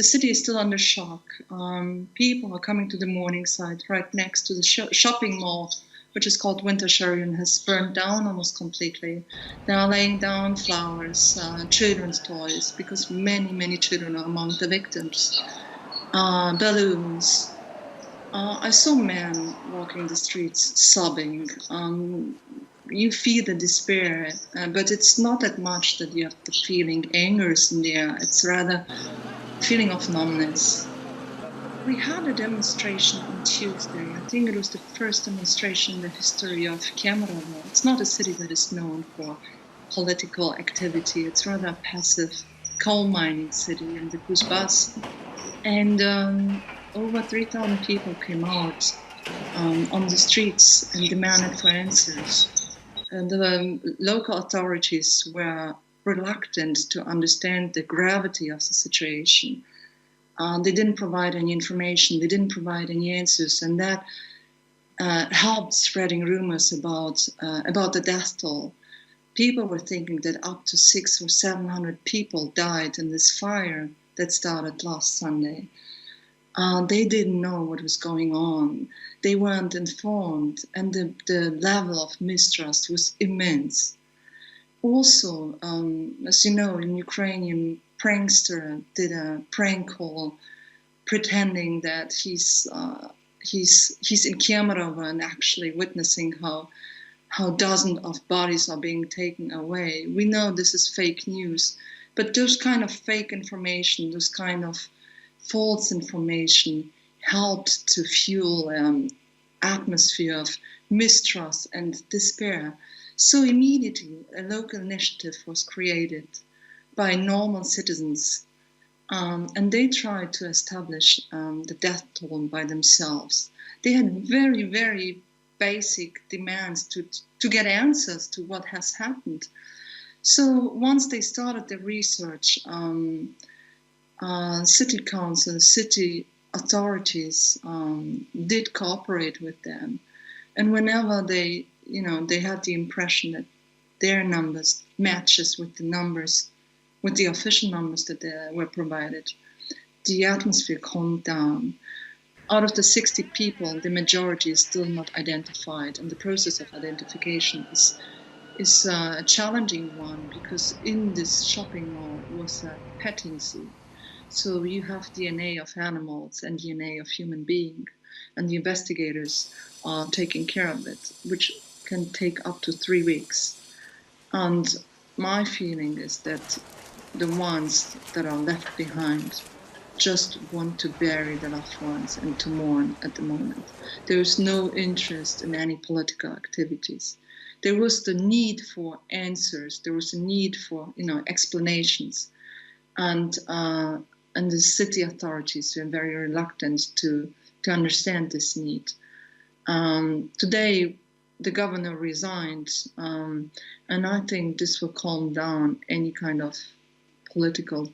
The city is still under shock. People are coming to the morning site right next to the shopping mall, which is called Wintersherian, has burned down almost completely. They are laying down flowers, children's toys, because many, many children are among the victims. Balloons. I saw men walking the streets sobbing. You feel the despair, but it's not that much that you have the feeling anger is in the air. It's rather a feeling of numbness. We had a demonstration on Tuesday. I think it was the first demonstration in the history of Kemerovo. It's not a city that is known for political activity. It's rather a passive coal mining city in the Kuzbas. And over 3,000 people came out on the streets and demanded for answers. And the local authorities were reluctant to understand the gravity of the situation. They didn't provide any information, they didn't provide any answers, and that helped spreading rumors about the death toll. People were thinking that up to 600 or 700 people died in this fire that started last Sunday. They didn't know what was going on. They weren't informed, and the level of mistrust was immense. Also, as you know, an Ukrainian prankster did a prank call pretending that he's in Kemerovo and actually witnessing how dozens of bodies are being taken away. We know this is fake news, but those kind of fake information, those kind of false information helped to fuel an atmosphere of mistrust and despair. So immediately a local initiative was created by normal citizens, and they tried to establish the death toll by themselves. They had very, very basic demands to get answers to what has happened. So once they started the research, city council, city authorities did cooperate with them, and whenever they had the impression that their numbers matches with the official numbers that were provided, the atmosphere calmed down. Out of the 60 people, the majority is still not identified, and the process of identification is a challenging one, because in this shopping mall was a petting zoo. So you have DNA of animals and DNA of human being, and the investigators are taking care of it, which can take up to 3 weeks. And my feeling is that the ones that are left behind just want to bury the loved ones and to mourn at the moment. There is no interest in any political activities. There was the need for answers. There was a need for explanations, and the city authorities were very reluctant to understand this need. Today, the governor resigned, and I think this will calm down any kind of political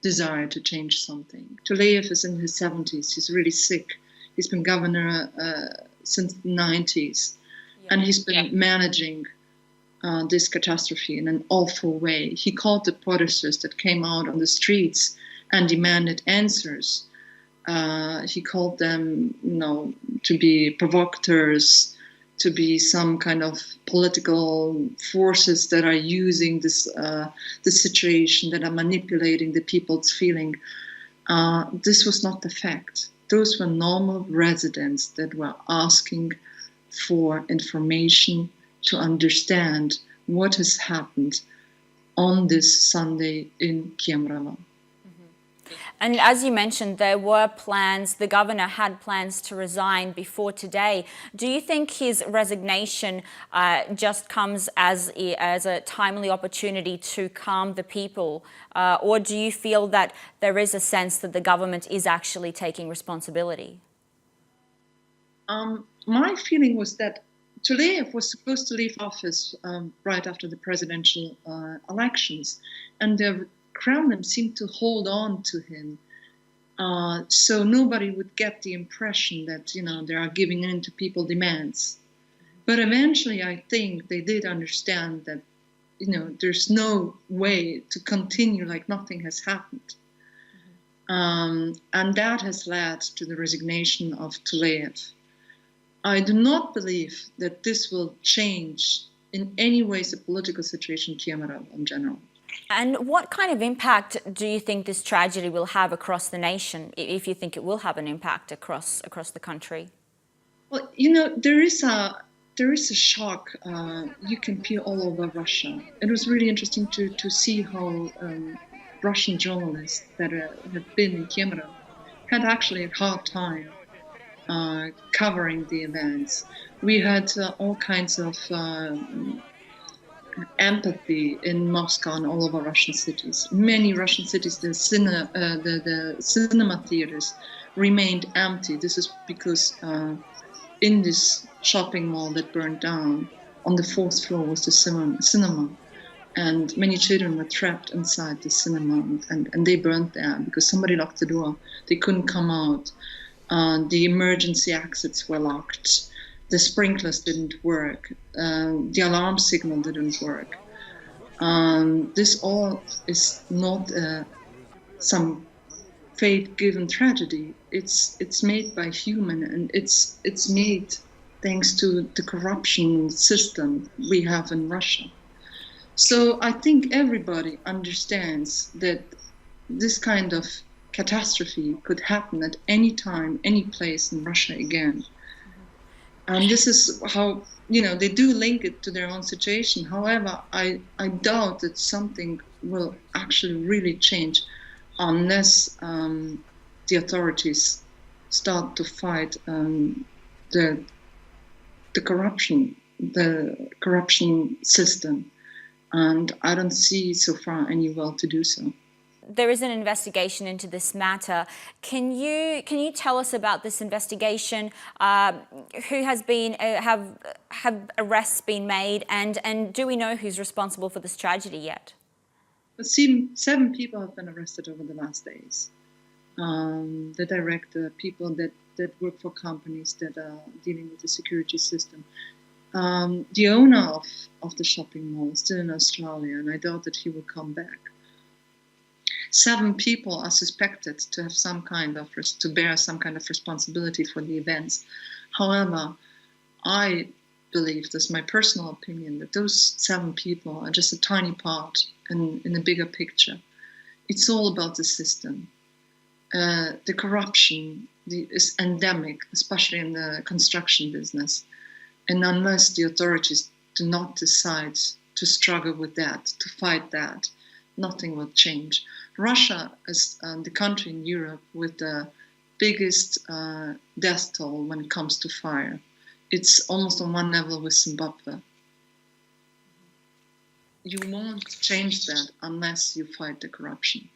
desire to change something. Tuleyev is in his 70s. He's really sick. He's been governor since the 90s, and he's been managing this catastrophe in an awful way. He called the protesters that came out on the streets and demanded answers. He called them, to be provocateurs, to be some kind of political forces that are using the situation, that are manipulating the people's feeling. This was not the fact. Those were normal residents that were asking for information to understand what has happened on this Sunday in Kemerovo. And as you mentioned, there were plans, the governor had plans to resign before today. Do you think his resignation just comes as a timely opportunity to calm the people? Or do you feel that there is a sense that the government is actually taking responsibility? My feeling was that Tuleyev was supposed to leave office right after the presidential elections, and the Kremlin seemed to hold on to him, so nobody would get the impression that they are giving in to people's demands. But eventually, I think they did understand that there's no way to continue like nothing has happened. And that has led to the resignation of Tuleyev. I do not believe that this will change in any ways the political situation in Kemerovo in general. And what kind of impact do you think this tragedy will have across the nation, if you think it will have an impact across the country? Well, there is a shock you can feel all over Russia. It was really interesting to see how Russian journalists that have been in Kemerovo had actually a hard time covering the events. We had all kinds of empathy in Moscow and all over Russian cities. Many Russian cities, the cinema theaters remained empty. This is because in this shopping mall that burned down, on the fourth floor was the cinema. And many children were trapped inside the cinema, and they burned there because somebody locked the door. They couldn't come out. The emergency exits were locked. The sprinklers didn't work. The alarm signal didn't work. This all is not some fate-given tragedy. It's made by human, and it's made thanks to the corruption system we have in Russia. So I think everybody understands that this kind of catastrophe could happen at any time, any place in Russia again. And this is how, they do link it to their own situation. However, I doubt that something will actually really change unless the authorities start to fight the corruption system. And I don't see so far any will to do so. There is an investigation into this matter. Can you tell us about this investigation? Who has been have arrests been made, and do we know who's responsible for this tragedy yet? 7 people have been arrested over the last days. The director, people that work for companies that are dealing with the security system. The owner of the shopping mall is still in Australia, and I doubt that he will come back. 7 people are suspected to have to bear some kind of responsibility for the events. However, I believe, this is my personal opinion, that those 7 people are just a tiny part in a bigger picture. It's all about the system. The corruption is endemic, especially in the construction business. And unless the authorities do not decide to struggle with that, to fight that, nothing will change. Russia is the country in Europe with the biggest death toll when it comes to fire. It's almost on one level with Zimbabwe. You won't change that unless you fight the corruption.